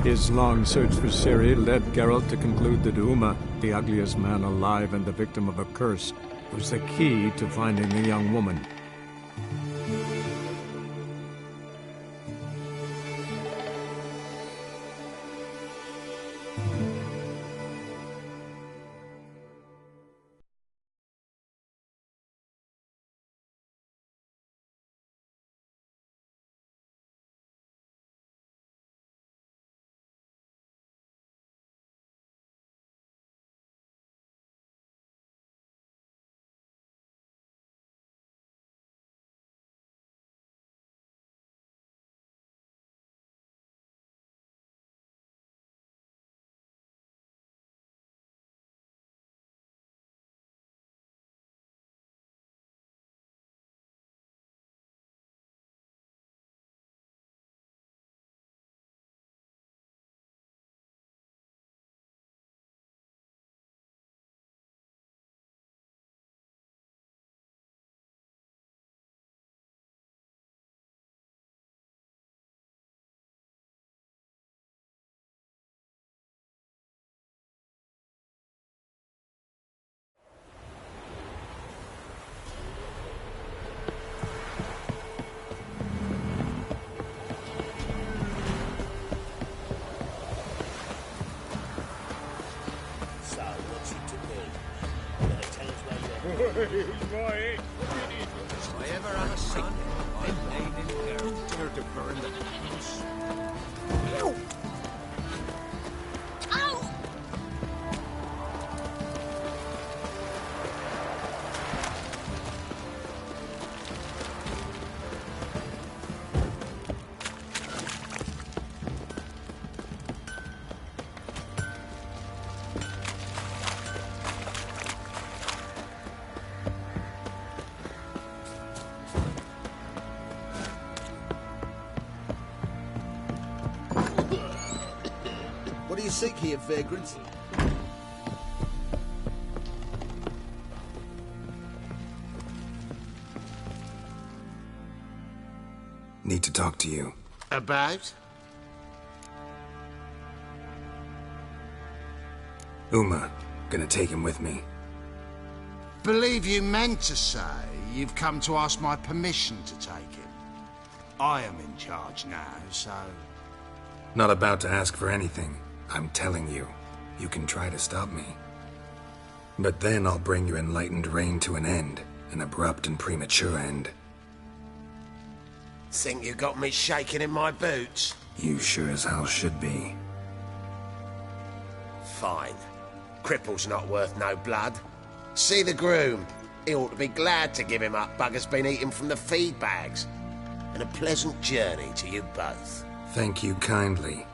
His long search for Ciri led Geralt to conclude that Uma, the ugliest man alive and the victim of a curse, was the key to finding the young woman. If I ever have a son, I'll name him Geralt. Dare to burn the house. What do you seek here, vagrants? Need to talk to you. About? Uma. Gonna take him with me. Believe you meant to say you've come to ask my permission to take him. I am in charge now, so... Not about to ask for anything. I'm telling you. You can try to stop me. But then I'll bring your enlightened reign to an end. An abrupt and premature end. Think you got me shaking in my boots? You sure as hell should be. Fine. Cripple's not worth no blood. See the groom. He ought to be glad to give him up. Bugger's been eating from the feed bags. And a pleasant journey to you both. Thank you kindly.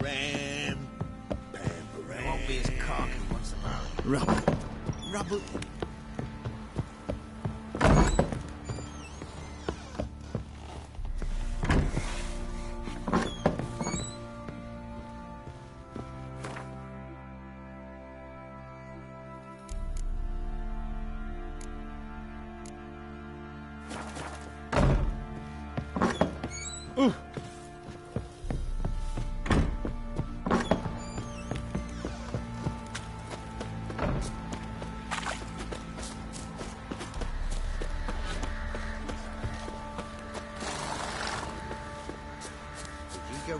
Ram. Pam, ram. Won't be as cocky once a while. Rubble. Rubble.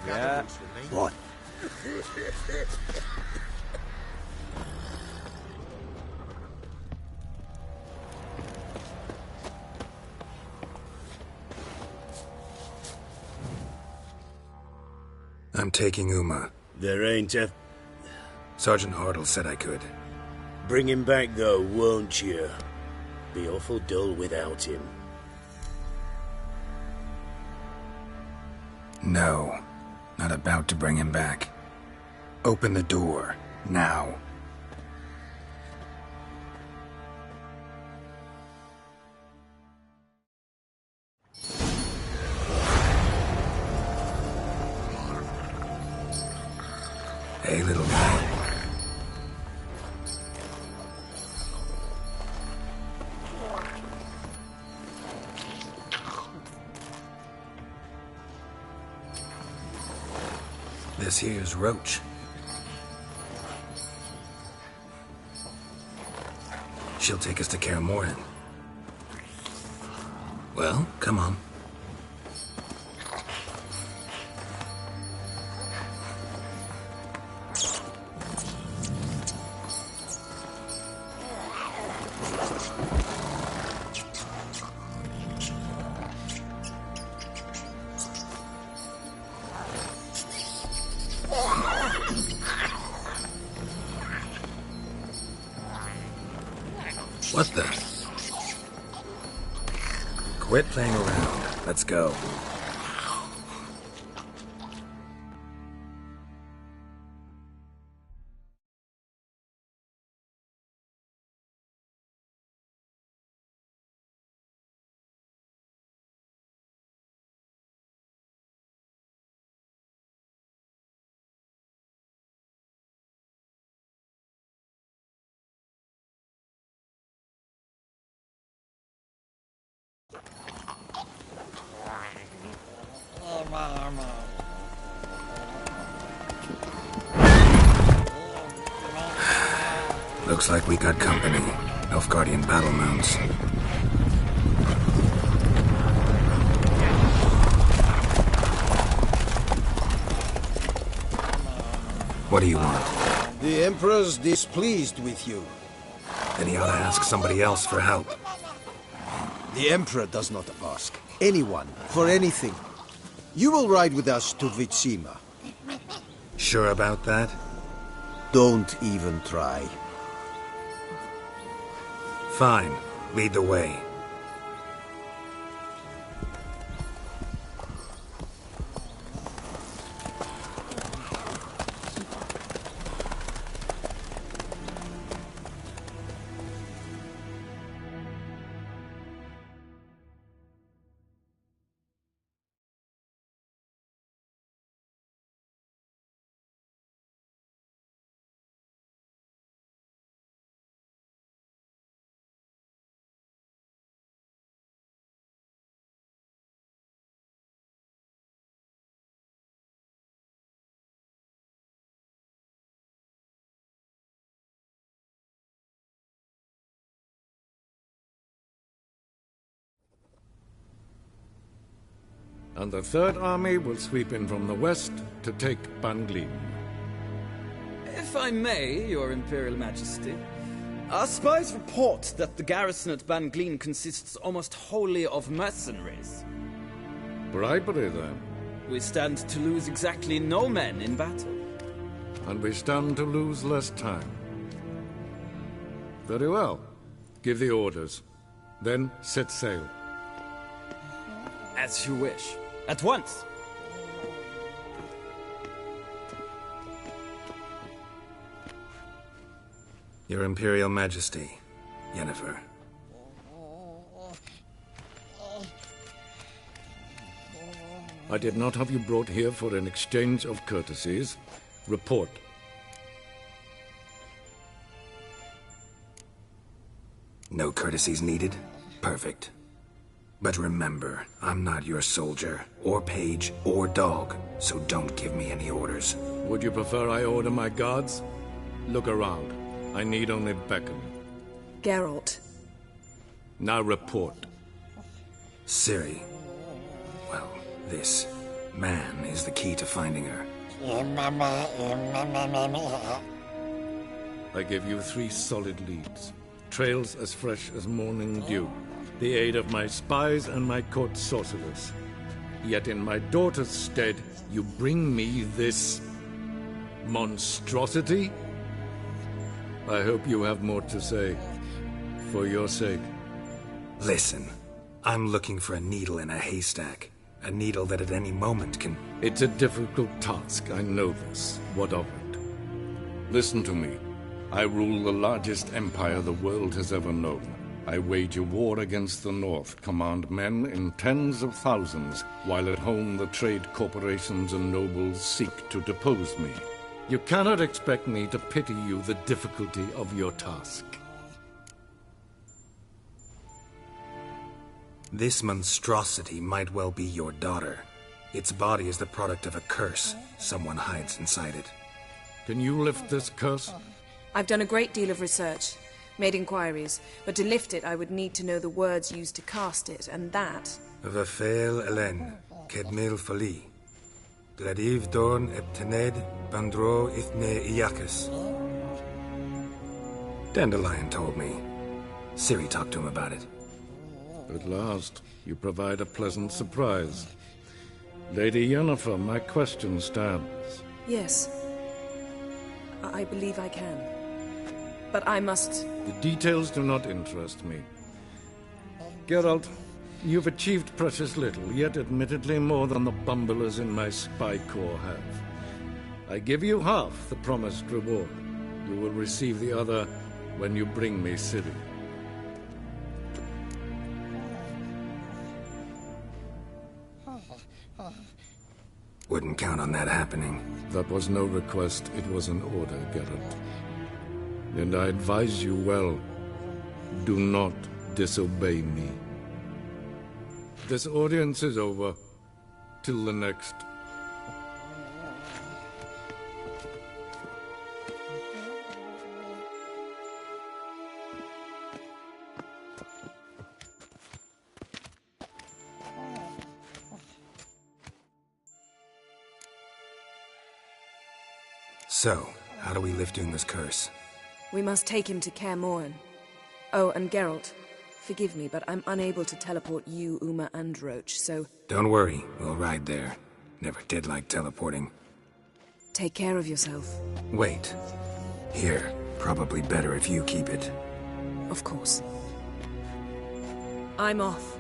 Yeah. What? I'm taking Uma. There ain't a... Sergeant Hartle said I could. Bring him back, though, won't you? Be awful dull without him. No. Not about to bring him back. Open the door. Now. Hey, little guy. This here's Roach. She'll take us to Kaer Morhen. Well, come on. What the? Quit playing around. Let's go. Looks like we got company. Nilfgaardian battle mounts. What do you want? The Emperor's displeased with you. Then he ought to ask somebody else for help. The Emperor does not ask anyone for anything. You will ride with us to Vitsima. Sure about that? Don't even try. Fine. Lead the way. And the Third Army will sweep in from the west to take Ban Glin. If I may, Your Imperial Majesty, our spies report that the garrison at Ban Glin consists almost wholly of mercenaries. Bribery, then. We stand to lose exactly no men in battle. And we stand to lose less time. Very well. Give the orders. Then set sail. As you wish. At once! Your Imperial Majesty, Yennefer. I did not have you brought here for an exchange of courtesies. Report. No courtesies needed? Perfect. But remember, I'm not your soldier, or page, or dog, so don't give me any orders. Would you prefer I order my guards? Look around. I need only beckon. Geralt. Now report. Ciri. Well, this man is the key to finding her. I give you 3 solid leads. Trails as fresh as morning dew. The aid of my spies and my court sorcerers. Yet in my daughter's stead, you bring me this monstrosity? I hope you have more to say. For your sake. Listen, I'm looking for a needle in a haystack. A needle that at any moment can... It's a difficult task, I know this. What of it? Listen to me. I rule the largest empire the world has ever known. I wage a war against the North, command men in tens of thousands, while at home the trade corporations and nobles seek to depose me. You cannot expect me to pity you the difficulty of your task. This monstrosity might well be your daughter. Its body is the product of a curse. Someone hides inside it. Can you lift this curse? I've done a great deal of research, made inquiries, but to lift it I would need to know the words used to cast it, and that... Vafael Elen, Kedmil Fali. Gladiv Dorn Eptened Bandro Ithne Iakis. Dandelion told me. Ciri talked to him about it. At last, you provide a pleasant surprise. Lady Yennefer, my question stands. Yes. I believe I can. But I must... The details do not interest me. Geralt, you've achieved precious little, yet admittedly more than the bumblers in my spy corps have. I give you half the promised reward. You will receive the other when you bring me Ciri. Wouldn't count on that happening. That was no request, it was an order, Geralt. And I advise you well, do not disobey me. This audience is over. Till the next. So, how do we lift Uma's curse? We must take him to Kaer Morhen. Oh, and Geralt, forgive me, but I'm unable to teleport you, Uma, and Roach, so... Don't worry, we'll ride there. Never did like teleporting. Take care of yourself. Wait. Here, probably better if you keep it. Of course. I'm off.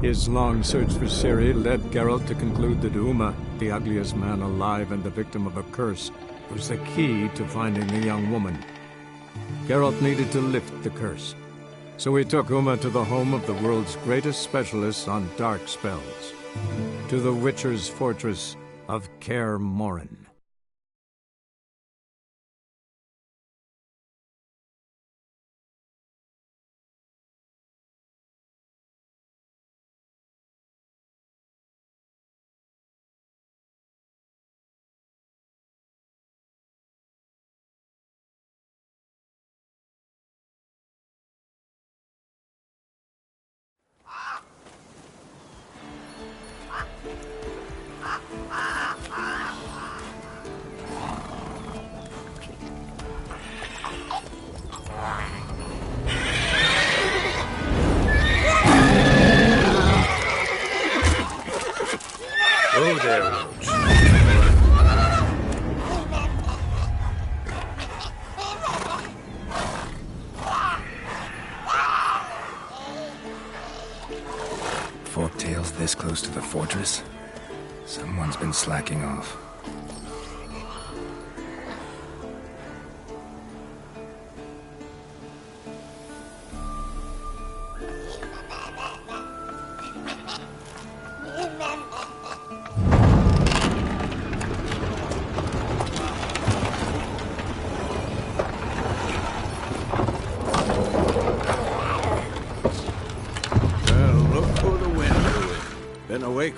His long search for Ciri led Geralt to conclude that Uma, the ugliest man alive and the victim of a curse, was the key to finding the young woman. Geralt needed to lift the curse, so he took Uma to the home of the world's greatest specialists on dark spells, to the Witcher's fortress of Kaer Morhen. Oh, there, Roach. Forktail's this close to the fortress? Someone's been slacking off.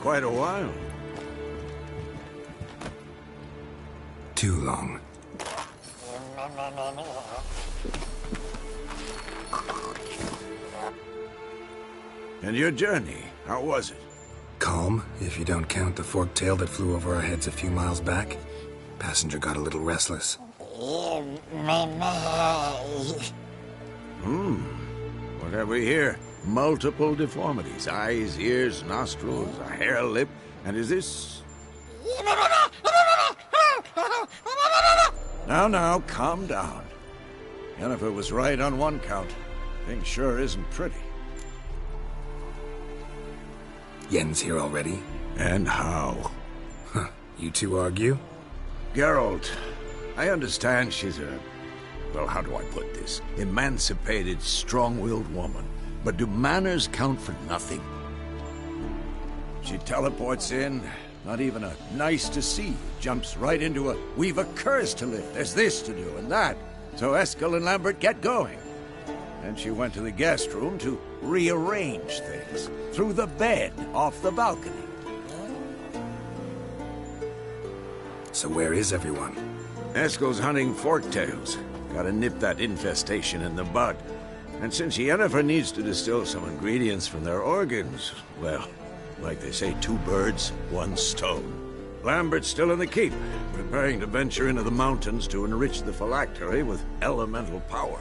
Quite a while. Too long. And your journey, how was it? Calm, if you don't count the forktail that flew over our heads a few miles back. Passenger got a little restless. What have we here? Multiple deformities. Eyes, ears, nostrils, a hair lip. And is this... Now, calm down. Yennefer was right on one count. Thing sure isn't pretty. Yen's here already? And how? Huh. You two argue? Geralt, I understand she's a... Well, how do I put this? Emancipated, strong-willed woman. But do manners count for nothing? She teleports in, not even a nice to see, jumps right into a we've a curse to lift, there's this to do and that. So Eskel and Lambert get going. And she went to the guest room to rearrange things. Through the bed, off the balcony. So where is everyone? Eskel's hunting forktails. Gotta nip that infestation in the bud. And since Yennefer needs to distill some ingredients from their organs, well, like they say, 2 birds, 1 stone. Lambert's still in the keep, preparing to venture into the mountains to enrich the phylactery with elemental power.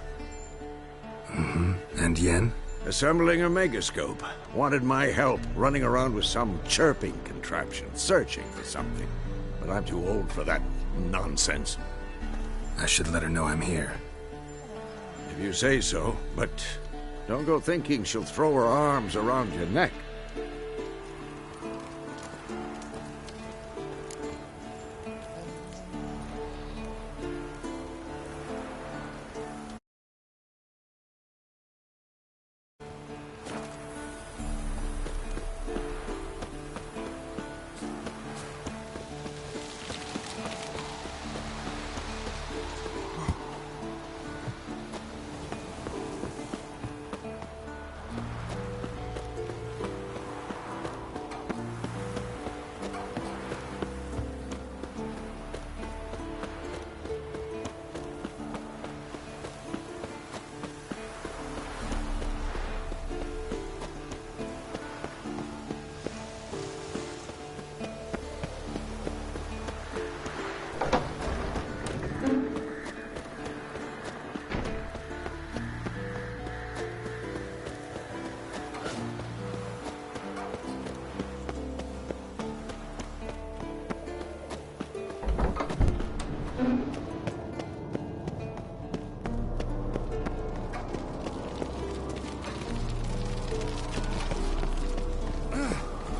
And Yen? Assembling a megascope. Wanted my help running around with some chirping contraption, searching for something. But I'm too old for that nonsense. I should let her know I'm here. If you say so, but don't go thinking she'll throw her arms around your neck.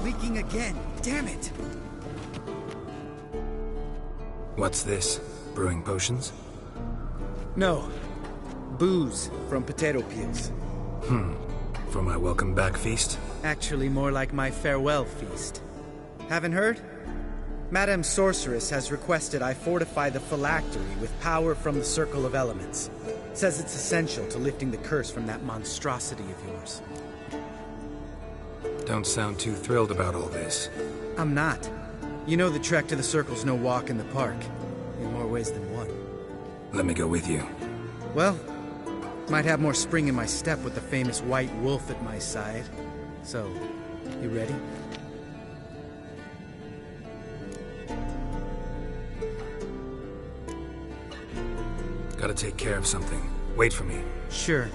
Leaking again. Damn it! What's this? Brewing potions? No. Booze from potato peels. For my welcome back feast? Actually, more like my farewell feast. Haven't heard? Madame Sorceress has requested I fortify the phylactery with power from the Circle of Elements. Says it's essential to lifting the curse from that monstrosity of yours. Don't sound too thrilled about all this. I'm not. You know the trek to the Circle's no walk in the park. In more ways than one. Let me go with you. Well, might have more spring in my step with the famous White Wolf at my side. So, you ready? Gotta take care of something. Wait for me. Sure.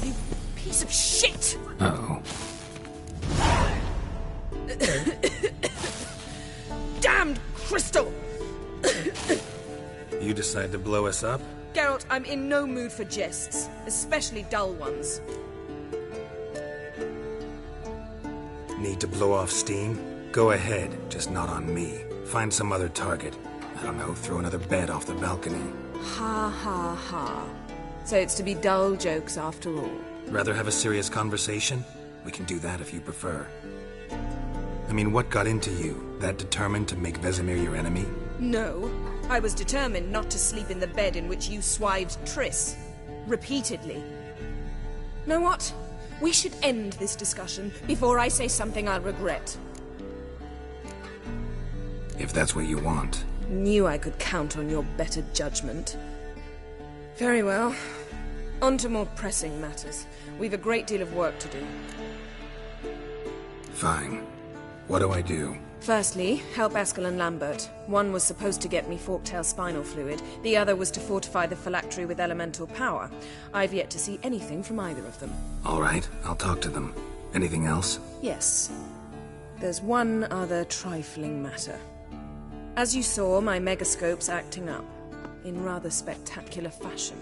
You piece of shit! Uh-oh. Damned crystal! You decide to blow us up? Geralt, I'm in no mood for jests, especially dull ones. Need to blow off steam? Go ahead, just not on me. Find some other target. I don't know, throw another bed off the balcony. Ha ha ha. So it's to be dull jokes after all. Rather have a serious conversation? We can do that if you prefer. I mean, what got into you? That determined to make Vesemir your enemy? No. I was determined not to sleep in the bed in which you swived Triss. Repeatedly. Know what? We should end this discussion before I say something I'll regret. If that's what you want. Knew I could count on your better judgment. Very well. On to more pressing matters. We've a great deal of work to do. Fine. What do I do? Firstly, help Eskel and Lambert. One was supposed to get me Forktail spinal fluid, the other was to fortify the phylactery with elemental power. I've yet to see anything from either of them. All right, I'll talk to them. Anything else? Yes. There's one other trifling matter. As you saw, my megascope's acting up, in rather spectacular fashion.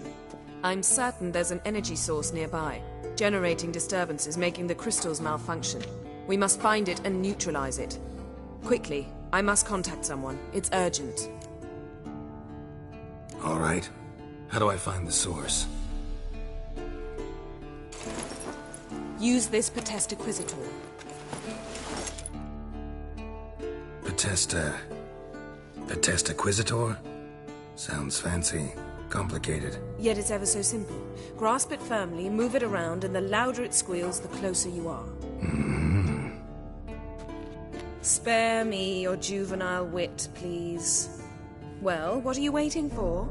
I'm certain there's an energy source nearby, generating disturbances, making the crystals malfunction. We must find it and neutralize it. Quickly, I must contact someone. It's urgent. All right. How do I find the source? Use this Potesta Quisitor. Potesta Quisitor? Sounds fancy. Complicated. Yet it's ever so simple. Grasp it firmly, move it around, and the louder it squeals, the closer you are. Spare me your juvenile wit, please. Well, what are you waiting for?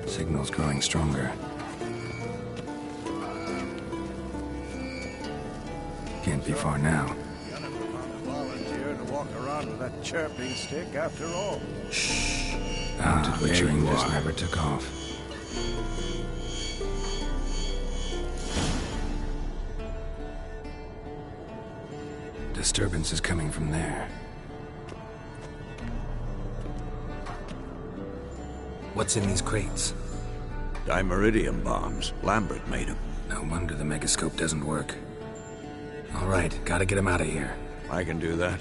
Signal's growing stronger. Can't be far now. Yennefer found a volunteer to walk around with that chirping stick after all. Butchering just never took off. Disturbance is coming from there. What's in these crates? Dimeridium bombs. Lambert made them. No wonder the megascope doesn't work. All right, gotta get him out of here. I can do that.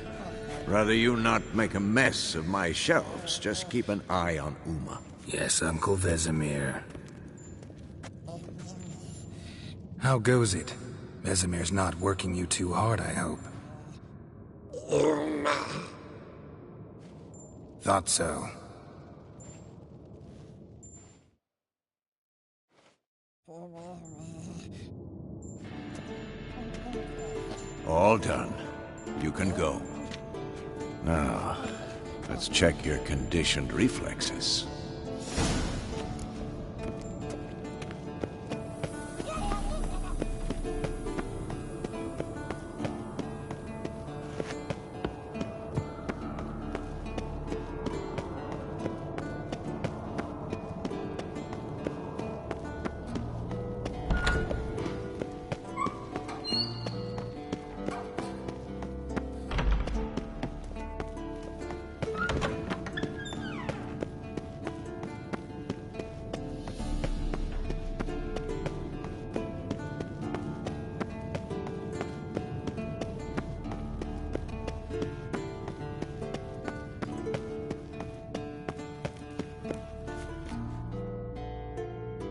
Rather you not make a mess of my shelves. Just keep an eye on Uma. Yes, Uncle Vesemir. How goes it? Vesemir's not working you too hard, I hope. Uma. Thought so. All done. You can go. Now, let's check your conditioned reflexes.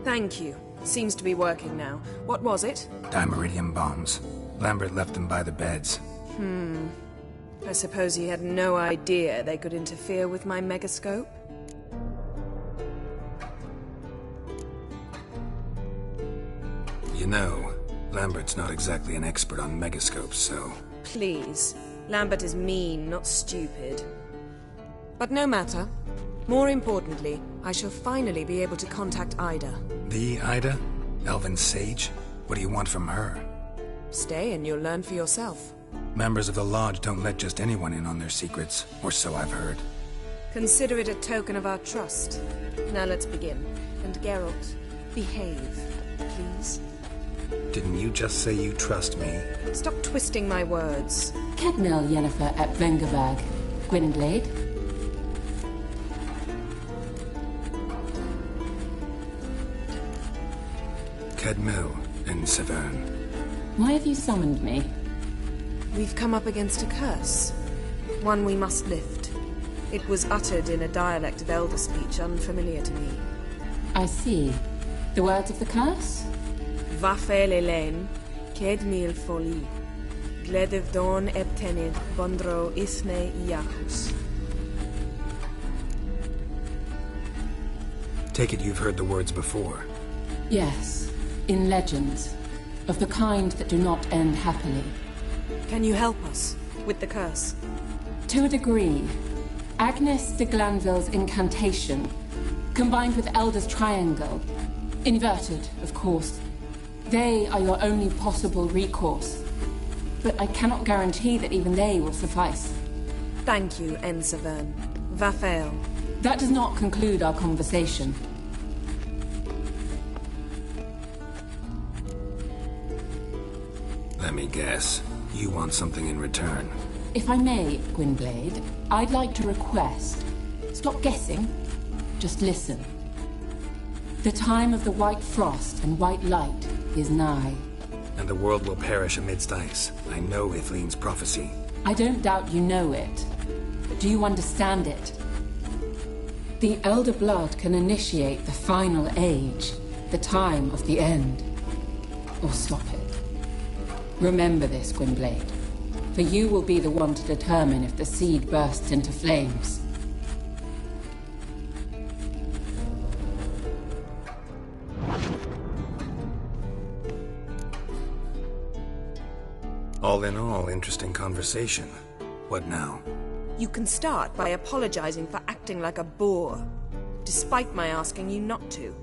Thank you. Seems to be working now. What was it? Dimeridium bombs. Lambert left them by the beds. I suppose he had no idea they could interfere with my megascope? You know, Lambert's not exactly an expert on megascopes, so... Please. Lambert is mean, not stupid. But no matter. More importantly, I shall finally be able to contact Ida. The Ida? Elven Sage? What do you want from her? Stay and you'll learn for yourself. Members of the Lodge don't let just anyone in on their secrets, or so I've heard. Consider it a token of our trust. Now let's begin. And Geralt, behave, please. Didn't you just say you trust me? Stop twisting my words. Kedmil Yennefer at Vengerberg. Gwynblade. Kedmil and Severn. Why have you summoned me? We've come up against a curse. One we must lift. It was uttered in a dialect of Elder speech unfamiliar to me. I see. The words of the curse? Vafel Elaine, Kedmil Foli, Gledev Don Ebtenid, Bondro Isne Iacus. Take it you've heard the words before. Yes, in legends. Of the kind that do not end happily. Can you help us with the curse? To a degree. Agnes de Glanville's incantation, combined with Elder's triangle, inverted, of course. They are your only possible recourse. But I cannot guarantee that even they will suffice. Thank you, Ensevern. Vafel. That does not conclude our conversation. Let me guess. You want something in return. If I may, Gwynblade, I'd like to request... Stop guessing. Just listen. The time of the white frost and white light is nigh. And the world will perish amidst ice. I know Ithleen's prophecy. I don't doubt you know it. But do you understand it? The Elder Blood can initiate the final age, the time of the end. Or stop it. Remember this, Gwynblade. For you will be the one to determine if the seed bursts into flames. All in all, interesting conversation. What now? You can start by apologizing for acting like a boor, despite my asking you not to.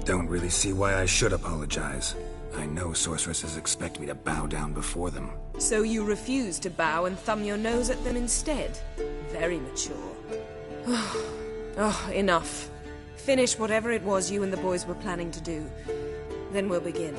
Don't really see why I should apologize. I know sorceresses expect me to bow down before them. So you refuse to bow and thumb your nose at them instead? Very mature. Oh, enough. Finish whatever it was you and the boys were planning to do. Then we'll begin.